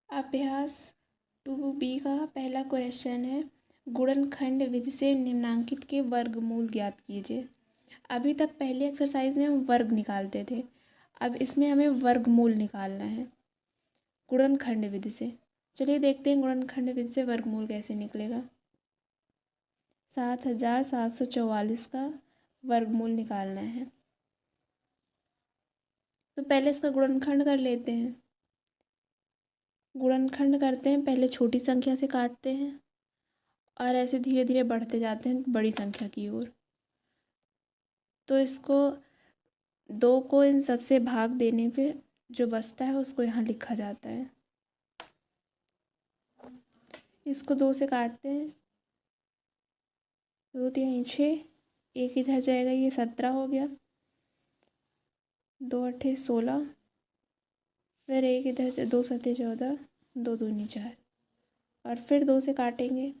अभ्यास 2B का पहला क्वेश्चन है, गुणनखंड विधि से निम्नांकित के वर्गमूल ज्ञात कीजिए। अभी तक पहली एक्सरसाइज में हम वर्ग निकालते थे, अब इसमें हमें वर्गमूल निकालना है गुणनखंड विधि से। चलिए देखते हैं गुणनखंड विधि से वर्गमूल कैसे निकलेगा। 7744 का वर्गमूल निकालना है, तो पहले इसका गुणनखंड कर लेते हैं। गुणनखंड करते हैं, पहले छोटी संख्या से काटते हैं और ऐसे धीरे धीरे बढ़ते जाते हैं बड़ी संख्या की ओर। तो इसको 2 को इन सबसे भाग देने पे जो बचता है उसको यहाँ लिखा जाता है। इसको 2 से काटते हैं, 2 तिहाई 6, 1 इधर जाएगा, ये 17 हो गया, 2 अट्ठे 16, फिर 1 इधर 2 सत्ते 14, 2 दूनी 4 और फिर 2 से काटेंगे।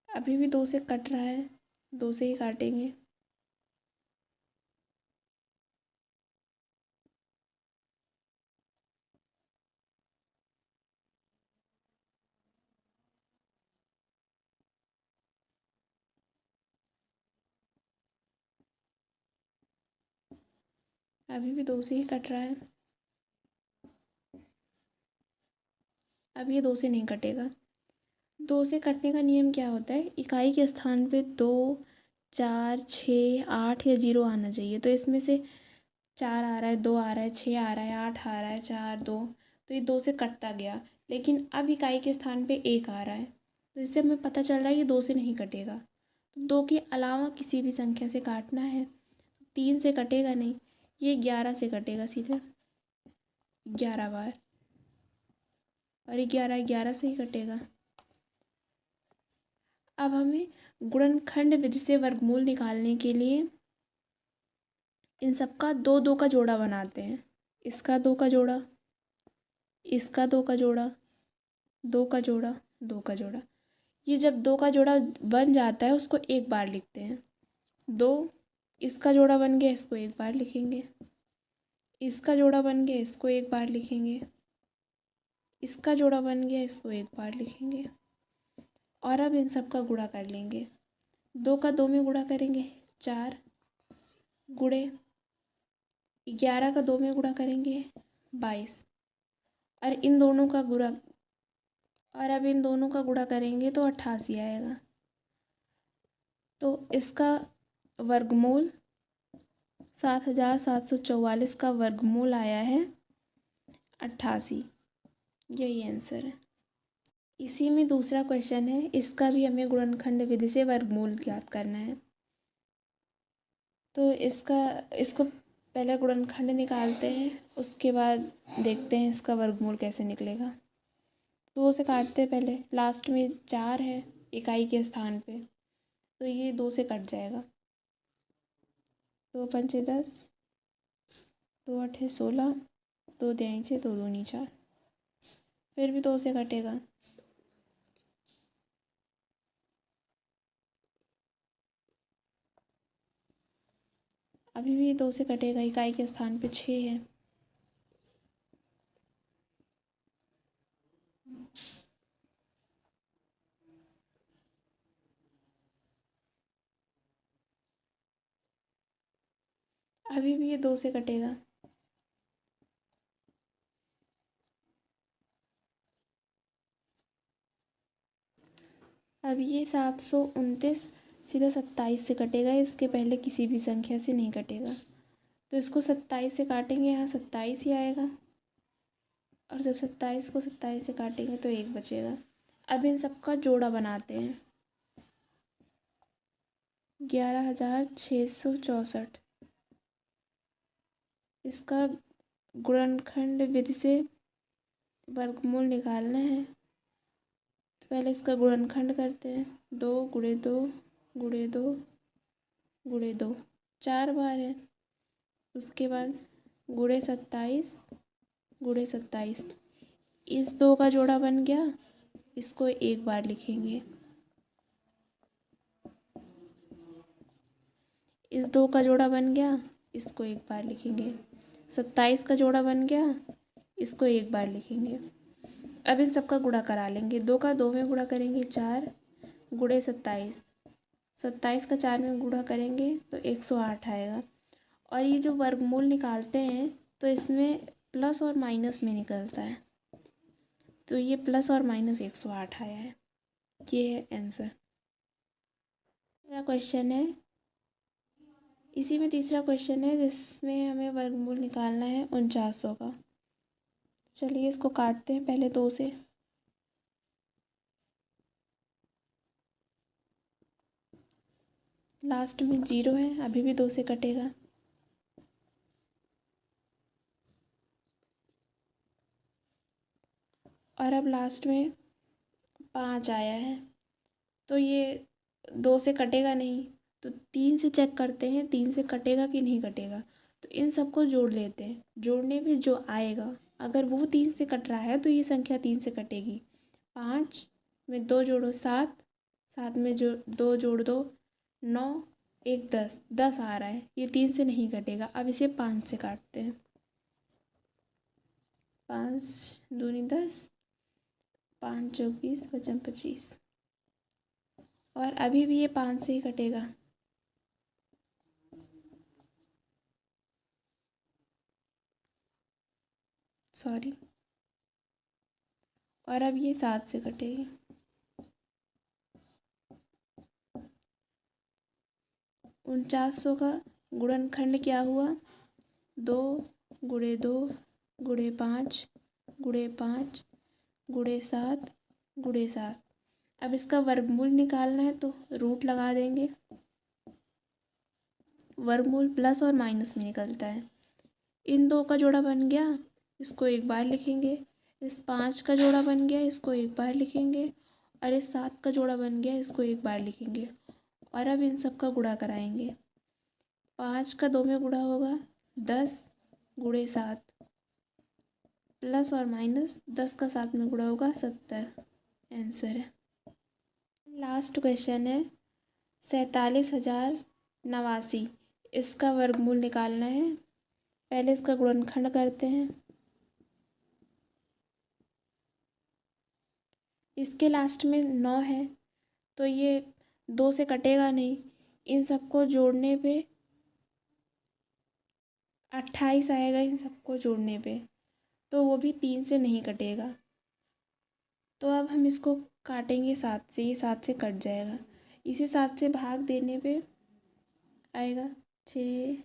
अभी भी 2 से कट रहा है, 2 से ही काटेंगे। अभी भी 2 से ही कट रहा है, अब ये 2 से नहीं कटेगा। 2 से कटने का नियम क्या होता है, इकाई के स्थान पे 2, 4, 6, 8 या 0 आना चाहिए। तो इसमें से 4 आ रहा है, 2 आ रहा है, 6 आ रहा है, 8 आ रहा है, 4, 2, तो ये 2 से कटता गया। लेकिन अब इकाई के स्थान पे 1 आ रहा है, तो इससे हमें पता चल रहा है ये 2 से नहीं कटेगा। तो 2 के अलावा किसी भी संख्या से काटना है, 3 से कटेगा नहीं, ये 11 से कटेगा सीधे 11 बार, और 11 11 से ही कटेगा। अब हमें गुणनखंड विधि से वर्गमूल निकालने के लिए इन सबका 2 2 का जोड़ा बनाते हैं। इसका 2 का जोड़ा, इसका 2 का जोड़ा, 2 का जोड़ा, 2 का जोड़ा। ये जब 2 का जोड़ा बन जाता है उसको एक बार लिखते हैं। 2, इसका जोड़ा बन गया, इसको एक बार लिखेंगे। इसका जोड़ा बन गया, इसको एक बार लिखेंगे। इसका जोड़ा बन गया, इसको एक बार लिखेंगे। और अब इन सब का गुणा कर लेंगे। 2 का 2 में गुणा करेंगे 4, गुणे 11 का 2 में गुणा करेंगे 22, और इन दोनों का गुणा, और अब इन दोनों का गुणा करेंगे तो 88 आएगा। तो इसका वर्गमूल 7744 का वर्गमूल आया है 88। यही आंसर है। इसी में दूसरा क्वेश्चन है, इसका भी हमें गुणनखंड विधि से वर्गमूल ज्ञात करना है। तो इसको पहले गुणनखंड निकालते हैं, उसके बाद देखते हैं इसका वर्गमूल कैसे निकलेगा। 2 से काटते हैं, पहले लास्ट में 4 है इकाई के स्थान पे, तो ये 2 से कट जाएगा। 2 पंचे 10, 2 अट्ठे 16, 2 तिहाई 6, 2 दूनी 4, फिर भी 2 से कटेगा। अभी भी 2 से कटेगा, इकाई के स्थान पे 6 है। अभी भी ये 2 से कटेगा। अब ये 729 सीधा 27 से कटेगा, इसके पहले किसी भी संख्या से नहीं कटेगा। तो इसको 27 से काटेंगे, यहाँ 27 ही आएगा, और जब 27 को 27 से काटेंगे तो 1 बचेगा। अब इन सबका जोड़ा बनाते हैं। 11,664, इसका गुणनखंड विधि से वर्गमूल निकालना है। तो पहले इसका गुणनखंड करते हैं। 2 गुणे 2 गुणे 2 गुणे 2, 4 बार है। उसके बाद गुणे 27 गुणे 27, इस 2 का जोड़ा बन गया, इसको एक बार लिखेंगे। इस 2 का जोड़ा बन गया, इसको एक बार लिखेंगे। 27 का जोड़ा बन गया, इसको एक बार लिखेंगे। अब इन सबका गुणा करा लेंगे। 2 का 2 में गुणा करेंगे 4 गुणे 27, 27 का 4 में गुणा करेंगे तो 108 आएगा। और ये जो वर्गमूल निकालते हैं तो इसमें प्लस और माइनस में निकलता है, तो ये प्लस और माइनस 108 आया है। ये है आंसर। मेरा क्वेश्चन है, इसी में तीसरा क्वेश्चन है जिसमें हमें वर्गमूल निकालना है 4900 का। चलिए इसको काटते हैं पहले 2 से। लास्ट में 0 है, अभी भी 2 से कटेगा। और अब लास्ट में 5 आया है, तो ये 2 से कटेगा नहीं, तो 3 से चेक करते हैं 3 से कटेगा कि नहीं कटेगा। तो इन सबको जोड़ लेते हैं। जोड़ने में जो आएगा, अगर वो 3 से कट रहा है तो ये संख्या 3 से कटेगी। 5 में 2 जोड़ो 7, 7 में जो 2 जोड़ दो 9, 1 10, 10 आ रहा है, ये 3 से नहीं कटेगा। अब इसे 5 से काटते हैं। 5 दूनी 10, 5 चौक 20, 5 25। और अभी भी ये 5 से ही कटेगा। सॉरी। और अब ये 7 से कटेगी। 4900 का गुणनखंड क्या हुआ? 2 गुणे 2 गुणे 5 गुणे 5 गुणे 7 गुणे 7। अब इसका वर्गमूल निकालना है तो रूट लगा देंगे। वर्गमूल प्लस और माइनस में निकलता है। इन 2 का जोड़ा बन गया, इसको एक बार लिखेंगे। इस 5 का जोड़ा बन गया, इसको एक बार लिखेंगे। और इस 7 का जोड़ा बन गया, इसको एक बार लिखेंगे। और अब इन सब का गुणा कराएंगे। 5 का 2 में गुणा होगा 10 गुणे 7, प्लस और माइनस 10 का 7 में गुणा होगा 70। आंसर है। लास्ट क्वेश्चन है 47,089। इसका वर्गमूल निकालना है। पहले इसका गुणनखंड करते हैं। इसके लास्ट में 9 है, तो ये 2 से कटेगा नहीं। इन सबको जोड़ने पे 28 आएगा। इन सबको जोड़ने पे तो वो भी 3 से नहीं कटेगा। तो अब हम इसको काटेंगे 7 से, ये 7 से कट जाएगा। इसे 7 से भाग देने पे आएगा 6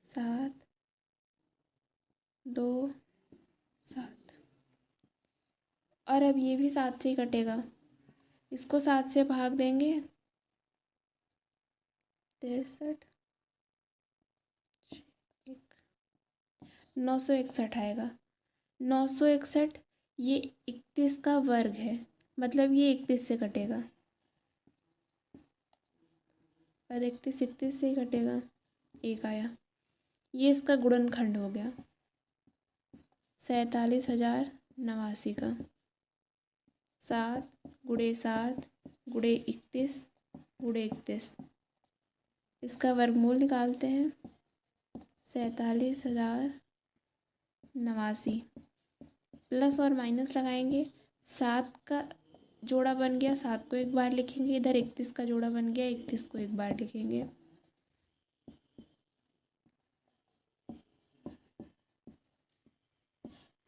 7 2 7। और अब ये भी 7 से ही कटेगा। इसको 7 से भाग देंगे 63, 961 आएगा। 961 ये 31 का वर्ग है, मतलब ये 31 से कटेगा। और 31 से ही कटेगा, 1 आया। ये इसका गुणनखंड हो गया 47,089 का। 7 गुणे 7 गुणे 31 गुणे 31। इसका वर्गमूल निकालते हैं। 47,089 प्लस और माइनस लगाएंगे। 7 का जोड़ा बन गया, 7 को एक बार लिखेंगे। इधर 31 का जोड़ा बन गया, 31 को एक बार लिखेंगे।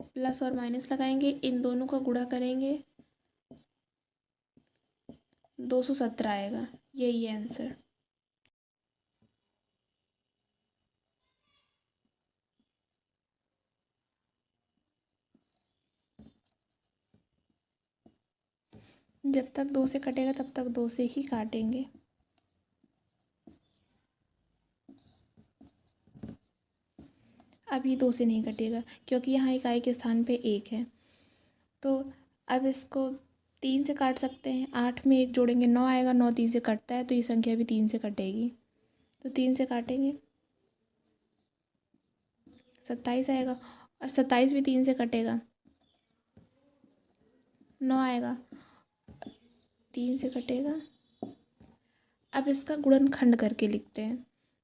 प्लस और माइनस लगाएंगे, इन दोनों का गुणा करेंगे 217 आएगा। यही है आंसर। जब तक 2 से कटेगा तब तक 2 से ही काटेंगे। अब ये 2 से नहीं कटेगा क्योंकि यहाँ इकाई के स्थान पे 1 है। तो अब इसको 3 से काट सकते हैं। 8 में 1 जोड़ेंगे 9 आएगा। 9 3 से कटता है तो ये संख्या भी 3 से कटेगी। तो 3 से काटेंगे 27 आएगा। और 27 भी 3 से कटेगा, 9 आएगा, 3 से कटेगा। अब इसका गुणनखंड करके लिखते हैं।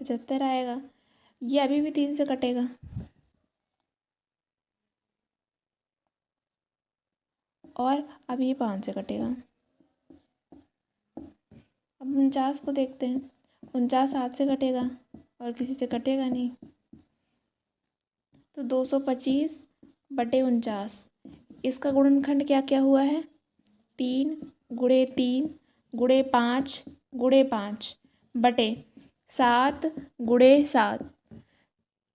75 आएगा। ये अभी भी 3 से कटेगा, और अब ये 5 से कटेगा। अब 49 को देखते हैं। 49 7 से कटेगा और किसी से कटेगा नहीं, तो 225/49। इसका गुणनखंड क्या क्या हुआ है? 3 गुणे 3 गुणे 5 गुणे 5 बटे 7 गुणे 7।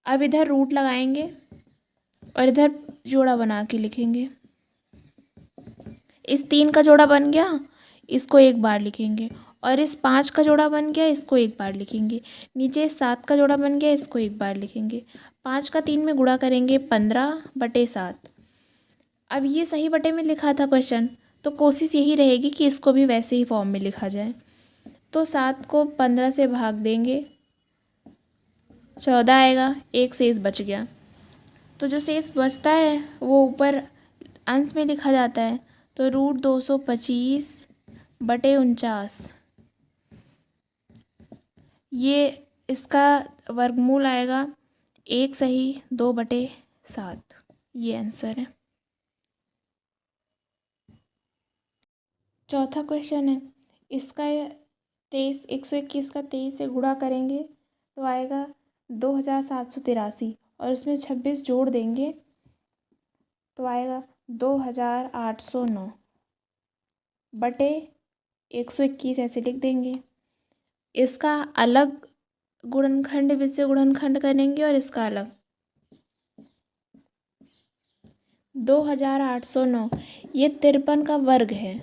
अब इधर रूट लगाएंगे और इधर जोड़ा बना के लिखेंगे। इस 3 का जोड़ा बन गया, इसको एक बार लिखेंगे, और इस 5 का जोड़ा बन गया, इसको एक बार लिखेंगे। नीचे इस 7 का जोड़ा बन गया, इसको एक बार लिखेंगे। 5 का 3 में गुणा करेंगे 15/7। अब ये सही बटे में लिखा था क्वेश्चन, तो कोशिश यही रहेगी कि इसको भी वैसे ही फॉर्म में लिखा जाए। तो 7 को 15 से भाग देंगे, 14 आएगा, एक शेष बच गया। तो जो शेष बचता है वो ऊपर अंश में लिखा जाता है, तो √225/49। ये इसका वर्गमूल आएगा 1 सही 2/7। ये आंसर है। चौथा क्वेश्चन है, इसका 121 का 23 से गुणा करेंगे तो आएगा 2783, और उसमें 26 जोड़ देंगे तो आएगा 2809/121 ऐसे लिख देंगे। इसका अलग गुणनखंड विषय गुणनखंड करेंगे और इसका अलग। 2809 ये 53 का वर्ग है,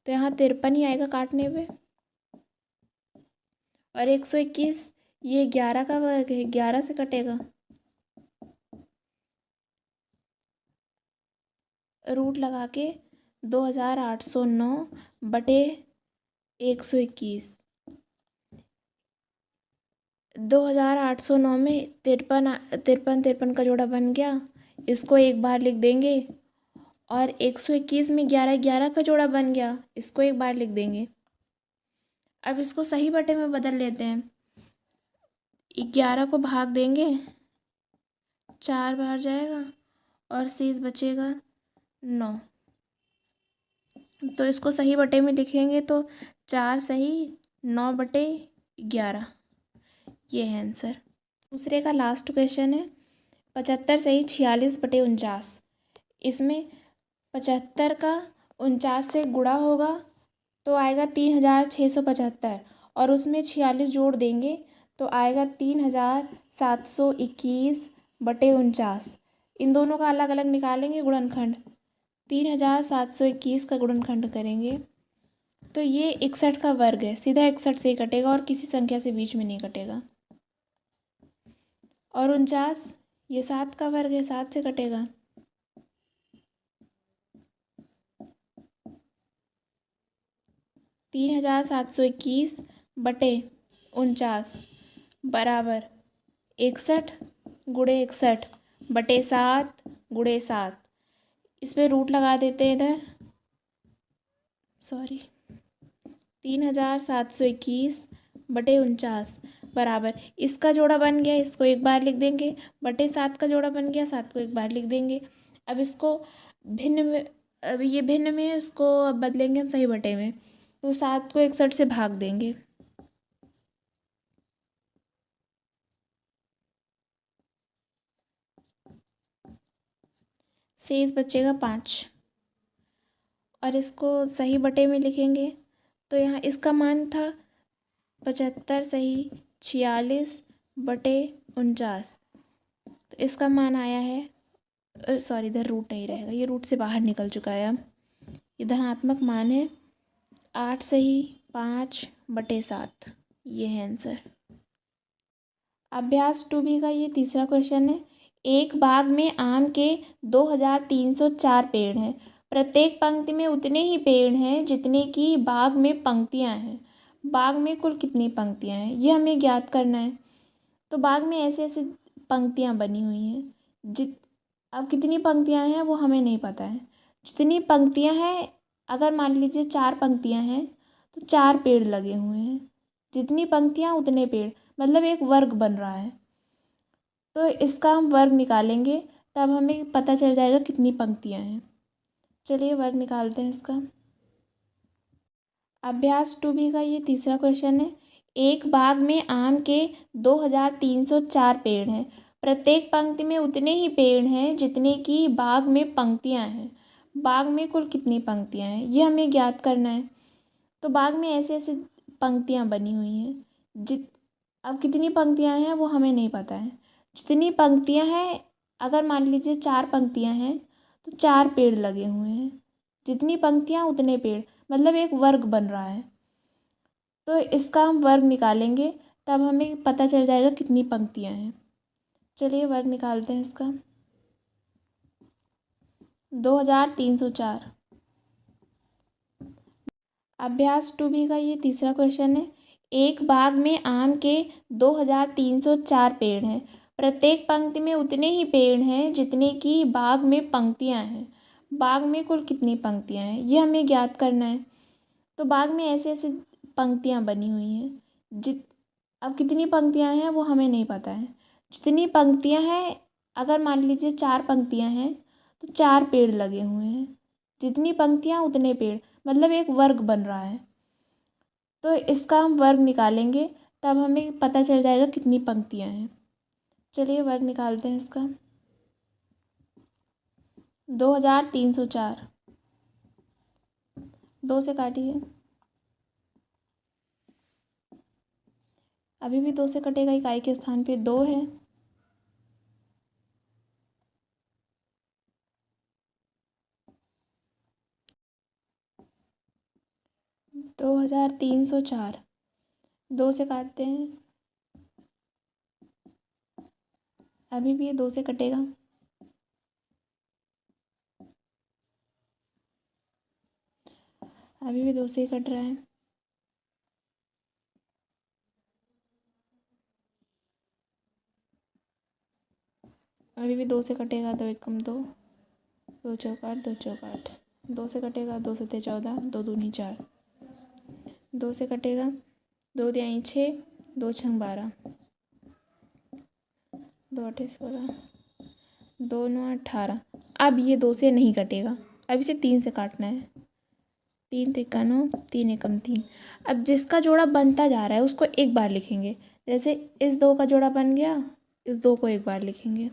तो यहाँ 53 ही आएगा काटने पे। और 121 ये 11 का वर्ग है, 11 से कटेगा। रूट लगा के 2809/121। 2809 में 53 का जोड़ा बन गया, इसको एक बार लिख देंगे। और 121 में 11 का जोड़ा बन गया, इसको एक बार लिख देंगे। अब इसको सही बटे में बदल लेते हैं। 11 को भाग देंगे, 4 बाहर जाएगा और शेष बचेगा 9। तो इसको सही बटे में लिखेंगे तो 4 सही 9/11। ये है आंसर। दूसरे का लास्ट क्वेश्चन है, 75 सही 46/49। इसमें 75 का 49 से गुणा होगा तो आएगा 3675, और उसमें 46 जोड़ देंगे तो आएगा 3721/49। इन दोनों का अलग अलग निकालेंगे गुणनखंड। 3721 का गुणनखंड करेंगे तो ये 61 का वर्ग है, सीधा 61 से ही कटेगा और किसी संख्या से बीच में नहीं कटेगा। और 49 ये 7 का वर्ग है, 7 से कटेगा। (3721/49) बराबर 61 गुणे 61/7 इस पर रूट लगा देते हैं इधर। 3721/49 बराबर इसका जोड़ा बन गया, इसको एक बार लिख देंगे, (7) का जोड़ा बन गया, 7 को एक बार लिख देंगे। अब इसको भिन्न में, अब ये भिन्न में है, इसको अब बदलेंगे हम सही बटे में, तो 7 को 61 से भाग देंगे। शेष बचेगा 5, और इसको सही बटे में लिखेंगे तो यहाँ इसका मान था 75 सही 46/49, तो इसका मान आया है, सॉरी इधर रूट नहीं रहेगा, ये रूट से बाहर निकल चुका है। अब ये धनात्मक मान है 8 सही 5/7। ये है आंसर। अभ्यास 2B का ये तीसरा क्वेश्चन है, एक बाग में आम के 2304 पेड़ हैं। प्रत्येक पंक्ति में उतने ही पेड़ हैं जितने की बाग में पंक्तियां हैं। बाग में कुल कितनी पंक्तियां हैं ये हमें ज्ञात करना है। तो बाग में ऐसे ऐसे पंक्तियां बनी हुई हैं, अब कितनी पंक्तियां हैं वो हमें नहीं पता है। जितनी पंक्तियां हैं, अगर मान लीजिए 4 पंक्तियां हैं तो 4 पेड़ लगे हुए हैं। जितनी पंक्तियां उतने पेड़, मतलब एक वर्ग बन रहा है। तो इसका हम वर्ग निकालेंगे तब हमें पता चल जाएगा कितनी पंक्तियाँ हैं। चलिए वर्ग निकालते हैं इसका। अभ्यास 2B का ये तीसरा क्वेश्चन है। एक बाग में आम के 2304 पेड़ हैं। प्रत्येक पंक्ति में उतने ही पेड़ हैं जितने की बाग में पंक्तियां हैं। बाग में कुल कितनी पंक्तियां हैं ये हमें ज्ञात करना है। तो बाग में ऐसे ऐसे पंक्तियां बनी हुई हैं। अब कितनी पंक्तियां हैं वो हमें नहीं पता है। जितनी पंक्तियां हैं, अगर मान लीजिए 4 पंक्तियां हैं तो 4 पेड़ लगे हुए हैं। जितनी पंक्तियां उतने पेड़, मतलब एक वर्ग बन रहा है। तो इसका हम वर्ग निकालेंगे तब हमें पता चल जाएगा कितनी पंक्तियां हैं। चलिए वर्ग निकालते हैं इसका। 2304। अभ्यास 2B का ये तीसरा क्वेश्चन है। एक बाग में आम के 2304 पेड़ हैं। प्रत्येक पंक्ति में उतने ही पेड़ हैं जितने की बाग में पंक्तियां हैं। बाग में कुल कितनी पंक्तियां हैं ये हमें ज्ञात करना है। तो बाग में ऐसे ऐसे पंक्तियां बनी हुई हैं। अब कितनी पंक्तियां हैं वो हमें नहीं पता है। जितनी पंक्तियां हैं, अगर मान लीजिए 4 पंक्तियां हैं तो 4 पेड़ लगे हुए हैं। जितनी पंक्तियां उतने पेड़, मतलब एक वर्ग बन रहा है। तो इसका हम वर्ग निकालेंगे तब हमें पता चल जाएगा कितनी पंक्तियां हैं। चलिए वर्ग निकालते हैं इसका। 2304। 2 से काटिए। अभी भी 2 से कटेगा, इकाई के स्थान पे 2 है। 2304 2 से काटते हैं। अभी भी ये 2 से कटेगा। अभी भी 2 से ही कट रहा है। अभी भी 2 से कटेगा। 2 एकम 2, 2 चौक 8, 2 चौक 8। 2 से कटेगा। 2 सते 14, 2 दूनी 4। 2 से कटेगा। 2 तिहाई 6, 2 छंग 12, 2 आठे 16, 2 नौ 18। अब ये 2 से नहीं कटेगा। अब इसे 3 से काटना है। 3 तिक्का 9, 3 एकम 3। अब जिसका जोड़ा बनता जा रहा है उसको एक बार लिखेंगे। जैसे इस 2 का जोड़ा बन गया, इस 2 को एक बार लिखेंगे।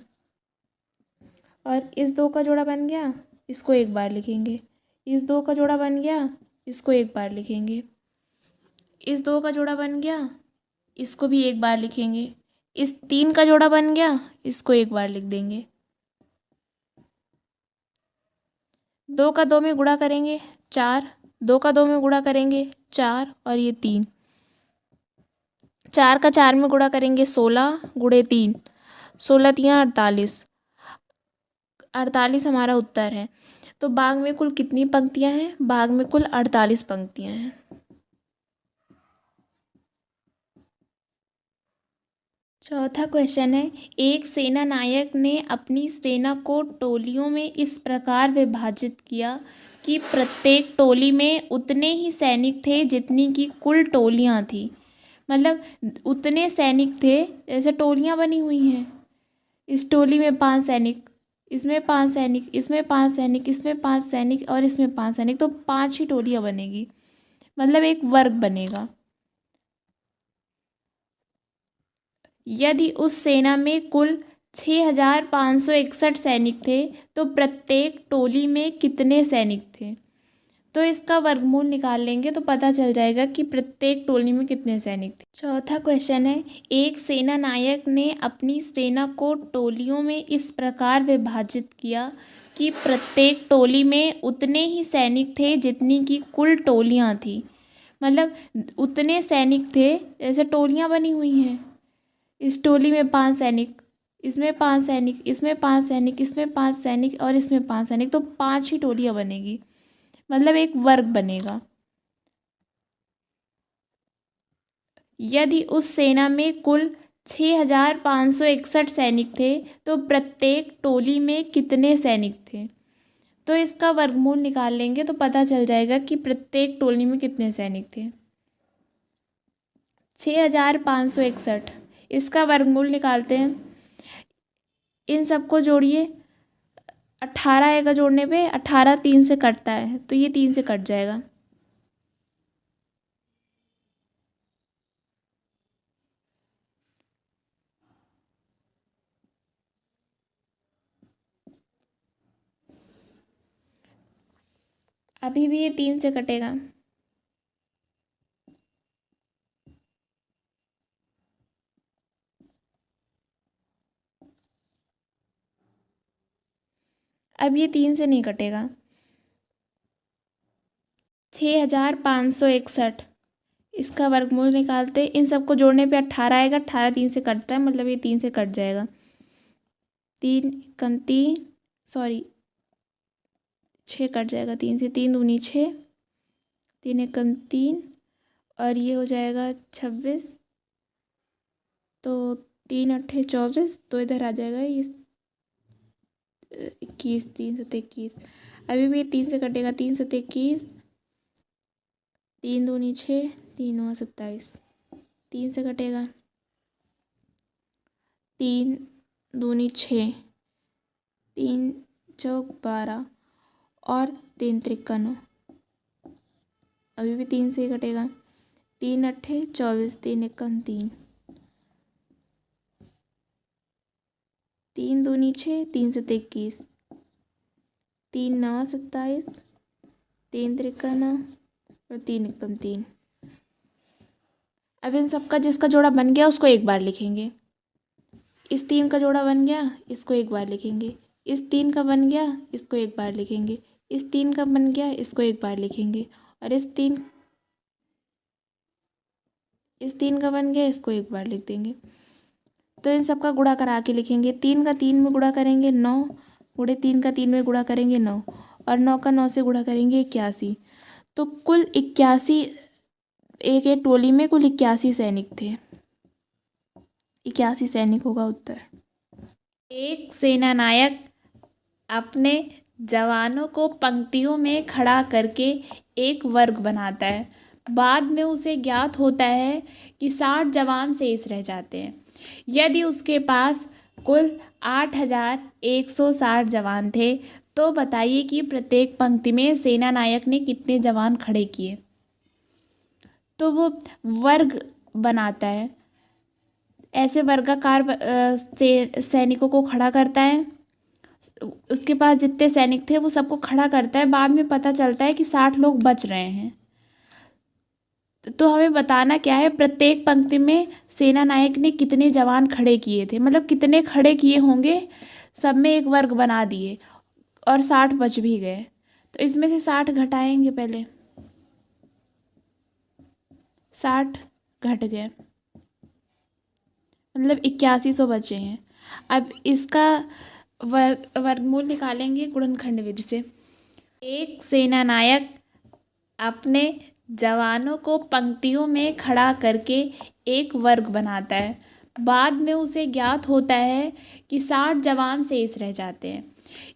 और इस 2 का जोड़ा बन गया, इसको एक बार लिखेंगे। इस 2 का जोड़ा बन गया, इसको एक बार लिखेंगे। इस 2 का जोड़ा बन गया, इसको भी एक बार लिखेंगे। इस 3 का जोड़ा बन गया, इसको एक बार लिख देंगे। 2 का 2 में गुणा करेंगे 4, 2 का 2 में गुणा करेंगे 4, और ये 3। 4 का 4 में गुणा करेंगे 16 गुणे 3, 16 तियाँ 48। 48 हमारा उत्तर है। तो बाग में कुल कितनी पंक्तियां हैं? बाग में कुल 48 पंक्तियां हैं। चौथा क्वेश्चन है, एक सेना नायक ने अपनी सेना को टोलियों में इस प्रकार विभाजित किया कि प्रत्येक टोली में उतने ही सैनिक थे जितनी की कुल टोलियां थी। मतलब उतने सैनिक थे, जैसे टोलियां बनी हुई हैं। इस टोली में 5 सैनिक, इसमें 5 सैनिक, इसमें 5 सैनिक, इसमें 5 सैनिक और इसमें 5 सैनिक, तो 5 ही टोलियां बनेगी। मतलब एक वर्ग बनेगा। यदि उस सेना में कुल 6561 सैनिक थे तो प्रत्येक टोली में कितने सैनिक थे? तो इसका वर्गमूल निकाल लेंगे तो पता चल जाएगा कि प्रत्येक टोली में कितने सैनिक थे। चौथा क्वेश्चन है, एक सेना नायक ने अपनी सेना को टोलियों में इस प्रकार विभाजित किया कि प्रत्येक टोली में उतने ही सैनिक थे जितनी की कुल टोलियां थी। मतलब उतने सैनिक थे, जैसे टोलियां बनी हुई हैं। इस टोली में 5 सैनिक, इसमें 5 सैनिक, इसमें 5 सैनिक, इसमें 5 सैनिक और इसमें 5 सैनिक, तो 5 ही टोलियां बनेगी। मतलब एक वर्ग बनेगा। यदि उस सेना में कुल 6561 सैनिक थे तो प्रत्येक टोली में कितने सैनिक थे? तो इसका वर्गमूल निकाल लेंगे तो पता चल जाएगा कि प्रत्येक टोली में कितने सैनिक थे। 6561 इसका वर्गमूल निकालते हैं। इन सबको जोड़िए। 18 आएगा जोड़ने पे, 18 3 से कटता है तो ये 3 से कट जाएगा। अभी भी ये 3 से कटेगा। अब ये 3 से नहीं कटेगा। 6561 इसका वर्गमूल निकालते। इन सबको जोड़ने पे 18 आएगा, 18 3 से कटता है, मतलब ये 3 से कट जाएगा। 3 कम 3 सॉरी 6 कट जाएगा 3 से। 3 दूनी 6, 3 एक कम 3 और ये हो जाएगा 26। तो 3 अट्ठे 24 तो इधर आ जाएगा ये 21। 3 सत्ते 21। अभी भी 3 से कटेगा। 3 सत्ते 21, 3 दूनी 6, 3 नौ 27। 3 से कटेगा। 3 दूनी 6, 3 चौक 12 और 3 त्रिका 9। अभी भी 3 से ही कटेगा। 3 अट्ठे 24, 3 एकम 3, 3 दूनी 6, 3 सत्ते 21, 3 नौ 27, 3 त्रिका 9 और 3 एकम 3। अब इन सबका जिसका जोड़ा बन गया उसको एक बार लिखेंगे। इस 3 का जोड़ा बन गया, इसको एक बार लिखेंगे। इस 3 का बन गया, इसको एक बार लिखेंगे। इस 3 का बन गया, इसको एक बार लिखेंगे। और इस 3 का बन गया, इसको एक बार लिख देंगे। तो इन सबका गुणा करा के लिखेंगे। 3 का 3 में गुणा करेंगे 9, गुणे 3 का 3 में गुणा करेंगे 9 और 9 का 9 से गुणा करेंगे 81। तो कुल 81, एक एक टोली में कुल 81 सैनिक थे। 81 सैनिक होगा उत्तर। एक सेनानायक अपने जवानों को पंक्तियों में खड़ा करके एक वर्ग बनाता है। बाद में उसे ज्ञात होता है कि 60 जवान शेष रह जाते हैं। यदि उसके पास कुल 8160 जवान थे तो बताइए कि प्रत्येक पंक्ति में सेनानायक ने कितने जवान खड़े किए। तो वो वर्ग बनाता है। ऐसे वर्गाकार से सैनिकों को खड़ा करता है। उसके पास जितने सैनिक थे वो सबको खड़ा करता है। बाद में पता चलता है कि 60 लोग बच रहे हैं। तो हमें बताना क्या है, प्रत्येक पंक्ति में सेना नायक ने कितने जवान खड़े किए थे, मतलब कितने खड़े किए होंगे। सब में एक वर्ग बना दिए और 60 बच भी गए। तो इसमें से 60 घटाएंगे पहले। 60 घट गए, मतलब 8100 बचे हैं। अब इसका वर्गमूल निकालेंगे गुणनखंड विधि से। एक सेनानायक अपने जवानों को पंक्तियों में खड़ा करके एक वर्ग बनाता है। बाद में उसे ज्ञात होता है कि 60 जवान शेष रह जाते हैं।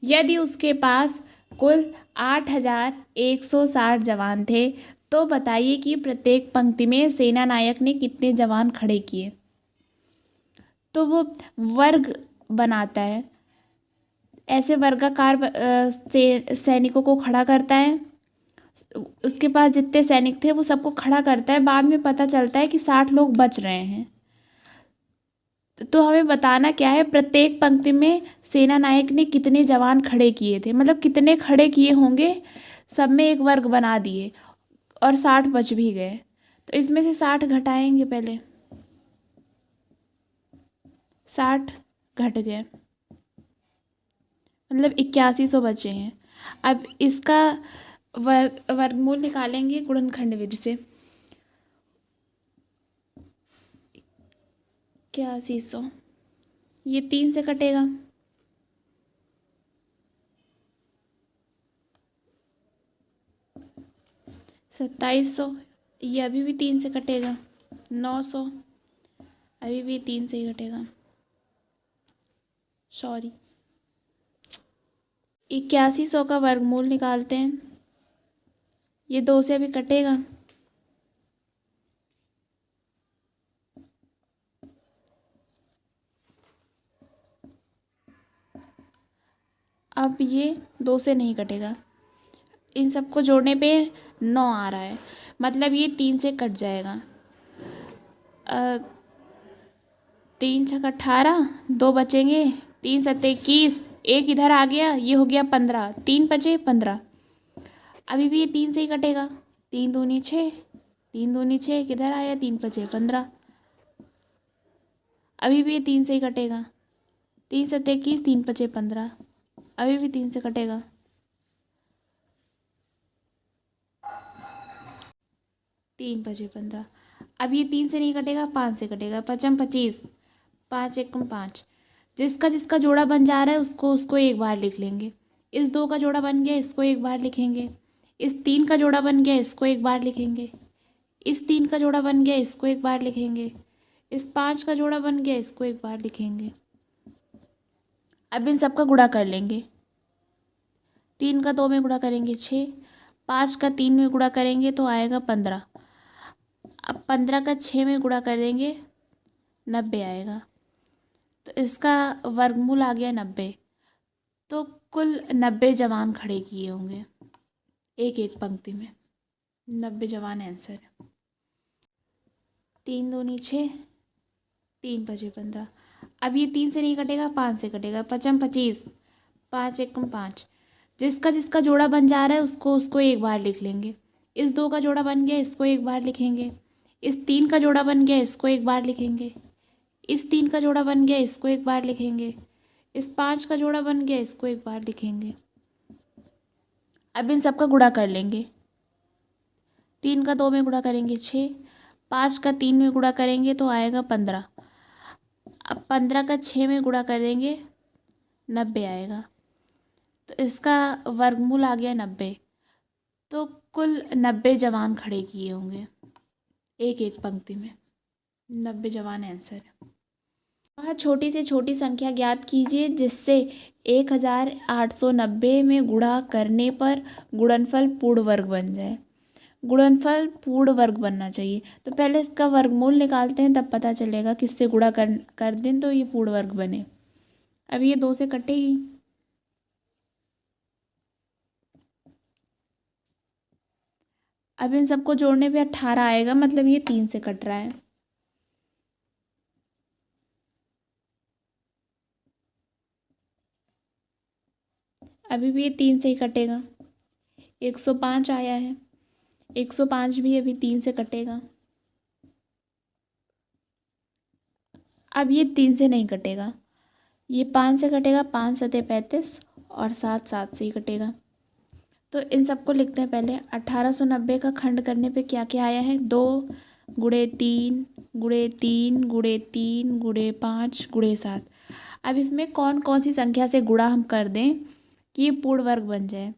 यदि उसके पास कुल 8160 जवान थे तो बताइए कि प्रत्येक पंक्ति में सेनानायक ने कितने जवान खड़े किए। तो वो वर्ग बनाता है। ऐसे वर्गाकार से सैनिकों को खड़ा करता है। उसके पास जितने सैनिक थे वो सबको खड़ा करता है। बाद में पता चलता है कि 60 लोग बच रहे हैं। तो हमें बताना क्या है, प्रत्येक पंक्ति में सेना नायक ने कितने जवान खड़े किए थे, मतलब कितने खड़े किए होंगे। सब में एक वर्ग बना दिए और 60 बच भी गए। तो इसमें से 60 घटाएंगे पहले। 60 घट गए, मतलब 8100 बचे हैं। अब इसका वर्गमूल निकालेंगे गुणनखंड विधि से। 8100 ये 3 से कटेगा। 2700 ये अभी भी 3 से कटेगा। 900 अभी भी 3 से ही कटेगा। सॉरी 8100 का वर्गमूल निकालते हैं। ये 2 से अभी कटेगा। अब ये 2 से नहीं कटेगा, इन सबको जोड़ने पे 9 आ रहा है, मतलब ये 3 से कट जाएगा। 3 छक 18, 2 बचेंगे, 3 सत्ते 21, एक इधर आ गया, ये हो गया 15, 3 बचे 15। अभी भी ये 3 से ही कटेगा, 3 दूनी 6, 3 दूनी 6, किधर आया, 3 बचे 15। अभी भी ये 3 से ही कटेगा, 3 सत्ते 21, 3 बचे 15। अभी भी 3 से कटेगा, 3 बचे 15। अब ये 3 से नहीं कटेगा, 5 से कटेगा, 5 25, 5 एकम 5। जिसका जिसका जोड़ा बन जा रहा है उसको उसको एक बार लिख लेंगे। इस 2 का जोड़ा बन गया, इसको एक बार लिखेंगे। इस 3 का जोड़ा बन गया, इसको एक बार लिखेंगे। इस 3 का जोड़ा बन गया, इसको एक बार लिखेंगे। इस 5 का जोड़ा बन गया, इसको एक बार लिखेंगे। अब इन सब का गुणा कर लेंगे। 3 का 2 में गुणा करेंगे 6, 5 का 3 में गुणा करेंगे तो आएगा 15। अब 15 का 6 में गुणा करेंगे 90 आएगा, तो इसका वर्गमूल आ गया 90। तो कुल 90 जवान खड़े किए होंगे एक एक पंक्ति में, 90 जवान आंसर है। 3 दूनी 6, 3 बचे 15। अब ये 3 से नहीं कटेगा, 5 से कटेगा, 5 25, 5 एकम 5। जिसका जिसका जोड़ा बन जा रहा है उसको उसको एक बार लिख लेंगे। इस 2 का जोड़ा बन गया, इसको एक बार लिखेंगे। इस 3 का जोड़ा बन गया, इसको एक बार लिखेंगे। इस 3 का जोड़ा बन गया, इसको एक बार लिखेंगे। इस 5 का जोड़ा बन गया, इसको एक बार लिखेंगे। अब इन सब का गुणा कर लेंगे। 3 का 2 में गुणा करेंगे 6, 5 का 3 में गुणा करेंगे तो आएगा 15। अब 15 का 6 में गुणा करेंगे 90 आएगा, तो इसका वर्गमूल आ गया 90। तो कुल 90 जवान खड़े किए होंगे एक एक पंक्ति में, 90 जवान आंसर है। वह छोटी से छोटी संख्या ज्ञात कीजिए जिससे 1890 में गुणा करने पर गुणनफल पूर्ण वर्ग बन जाए। गुणनफल पूर्ण वर्ग बनना चाहिए, तो पहले इसका वर्गमूल निकालते हैं, तब पता चलेगा किससे गुणा कर दें तो ये पूर्ण वर्ग बने। अब ये 2 से कटेगी, अब इन सबको जोड़ने पे 18 आएगा, मतलब ये 3 से कट रहा है। अभी भी ये 3 से ही कटेगा। 105 आया है, 105 भी अभी 3 से कटेगा। अब ये 3 से नहीं कटेगा, ये 5 से कटेगा, 5 सते 35 और 7 7 से ही कटेगा। तो इन सबको लिखते हैं पहले। 1890 का खंड करने पे क्या क्या आया है, 2 गुणे 3 गुणे 3 गुणे 3 गुणे 5 गुणे 7। अब इसमें कौन कौन सी संख्या से गुणा हम कर दें कि ये पूर्ण वर्ग बन जाए।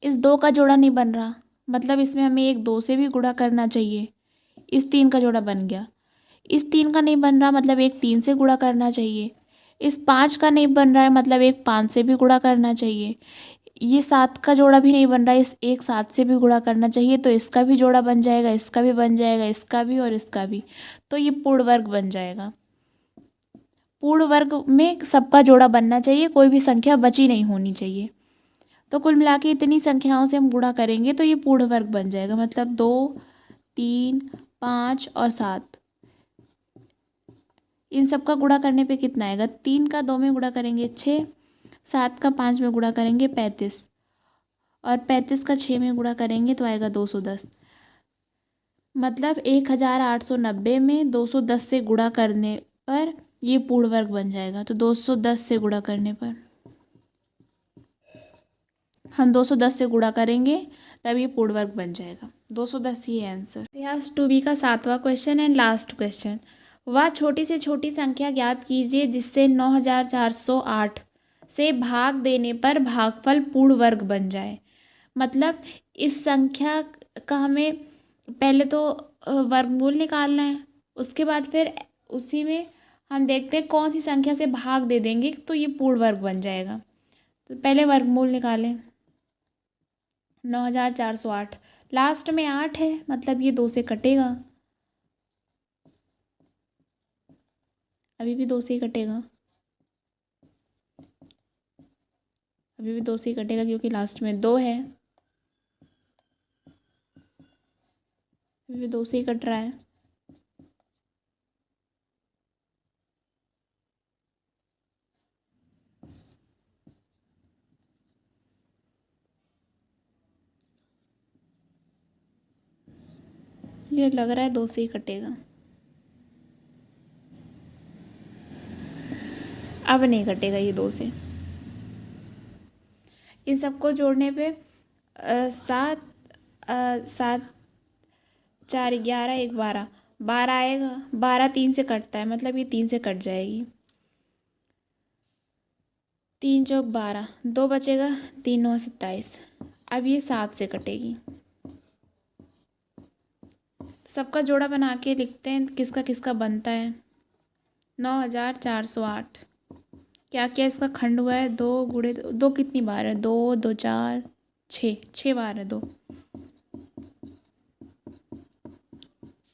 इस 2 का जोड़ा नहीं बन रहा, मतलब इसमें हमें एक 2 से भी गुणा करना चाहिए। इस 3 का जोड़ा बन गया। इस 3 का नहीं बन रहा, मतलब एक 3 से गुणा करना चाहिए। इस 5 का नहीं बन रहा है, मतलब एक 5 से भी गुणा करना चाहिए। ये 7 का जोड़ा भी नहीं बन रहा है, इस एक 7 से भी गुणा करना चाहिए, तो इसका भी जोड़ा बन जाएगा, इसका भी बन जाएगा, इसका भी और इसका भी, तो ये पूर्ण वर्ग बन जाएगा। पूर्ण वर्ग में सबका जोड़ा बनना चाहिए, कोई भी संख्या बची नहीं होनी चाहिए। तो कुल मिला के इतनी संख्याओं से हम गुणा करेंगे तो ये पूर्ण वर्ग बन जाएगा, मतलब 2 3 5 और 7। इन सब का गुणा करने पे कितना आएगा, 3 का 2 में गुणा करेंगे 6, 7 का 5 में गुणा करेंगे 35 और 35 का 6 में गुणा करेंगे तो आएगा 210। मतलब 1890 में 210 से गुणा करने पर ये पूर्ण वर्ग बन जाएगा। तो 210 से गुणा करने पर हम 210 से गुणा करेंगे तब ये पूर्ण वर्ग बन जाएगा। 210 ही है आंसर। अभ्यास 2B का 7वां क्वेश्चन एंड लास्ट क्वेश्चन। वह छोटी से छोटी संख्या ज्ञात कीजिए जिससे 9408 से भाग देने पर भागफल पूर्ण वर्ग बन जाए। मतलब इस संख्या का हमें पहले तो वर्गमूल निकालना है, उसके बाद फिर उसी में हम देखते हैं कौन सी संख्या से भाग दे देंगे तो ये पूर्ण वर्ग बन जाएगा। तो पहले वर्गमूल निकालें। 9408, लास्ट में 8 है, मतलब ये 2 से कटेगा। अभी भी 2 से ही कटेगा। अभी भी 2 से ही कटेगा क्योंकि लास्ट में 2 है। अभी भी 2 से ही कट रहा है। ये लग रहा है 2 से ही कटेगा। अब नहीं कटेगा ये 2 से। इन सबको जोड़ने पे 7 7 4 11 1 12 12 आएगा। 12 3 से कटता है, मतलब ये 3 से कट जाएगी। 3 चौक 12, 2 बचेगा। 3 9 27। अब ये 7 से कटेगी। सबका जोड़ा बना के लिखते हैं किसका किसका बनता है। 9408। क्या क्या इसका खंड हुआ है? 2 गुणे 2 कितनी बार है? 2 2 4 6, 6 बार है 2।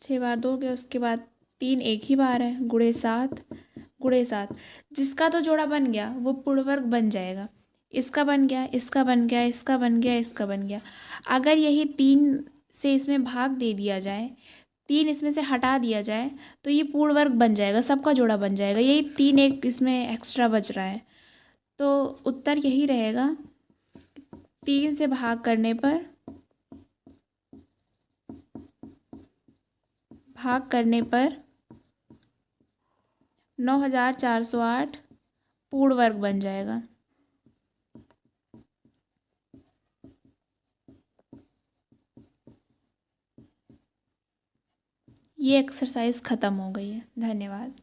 6 बार 2 के उसके बाद 3 एक ही बार है। गुणे 7 गुणे 7। जिसका तो जोड़ा बन गया वो पूर्णवर्ग बन जाएगा। इसका बन गया, इसका बन गया, इसका बन गया, इसका बन गया। अगर यही 3 से इसमें भाग दे दिया जाए, 3 इसमें से हटा दिया जाए तो ये पूर्ण वर्ग बन जाएगा, सबका जोड़ा बन जाएगा। यही 3 एक इसमें एक्स्ट्रा बच रहा है, तो उत्तर यही रहेगा। 3 से भाग करने पर 9408 पूर्ण वर्ग बन जाएगा। ये एक्सरसाइज ख़त्म हो गई है। धन्यवाद।